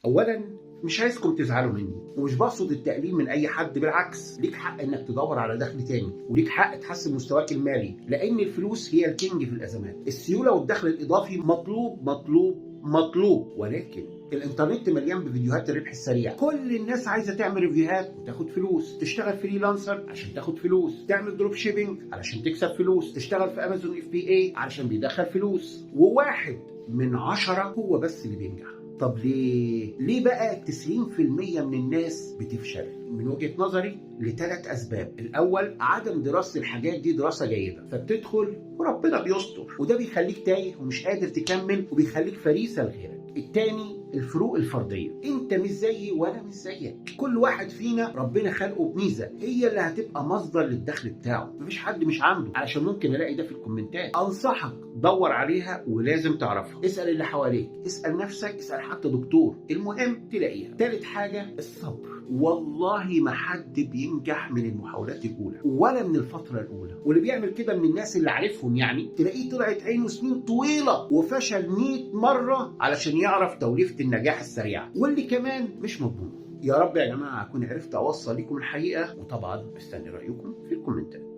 اولا مش عايزكم تزعلوا مني، ومش بقصد التقليل من اي حد، بالعكس ليك حق انك تدور على دخل تاني، وليك حق تحسن مستواك المالي، لان الفلوس هي الكينج في الازمات. السيوله والدخل الاضافي مطلوب مطلوب مطلوب، ولكن الانترنت مليان بفيديوهات الربح السريع. كل الناس عايزه تعمل ريفيوهات وتاخد فلوس، تشتغل فريلانسر عشان تاخد فلوس، تعمل دروب شيبينج علشان تكسب فلوس، تشتغل في امازون FBA علشان بيدخل فلوس، وواحد من 10 هو بس اللي بينجح. طب ليه بقى 90% من الناس بتفشل؟ من وجهة نظري لثلاث أسباب. الأول، عدم دراسة الحاجات دي دراسة جيدة، فبتدخل وربنا بيستر، وده بيخليك تايه ومش قادر تكمل وبيخليك فريسة لغيرك. التاني، الفروق الفردية، انت مش زيي ولا مش زيك، كل واحد فينا ربنا خلقه بميزة هي اللي هتبقى مصدر للدخل بتاعه، مفيش حد مش عنده، علشان ممكن الاقي ده في الكومنتات. انصحك دور عليها ولازم تعرفها، اسأل اللي حواليك، اسأل نفسك، اسأل حتى دكتور، المهم تلاقيها. تالت حاجة، الصبر. والله ما حد بينجح من المحاولات الاولى ولا من الفترة الاولى، واللي بيعمل كده من الناس اللي عارفهم يعني تلاقيه طلعت عينه سنين طويلة وفشل 100 مرة علشان يعرف توليفة النجاح السريعة، واللي كمان مش مضمون. يا رب يا جماعة أكون عرفت أوصل لكم الحقيقة، وطبعا مستني رأيكم في الكومنتات.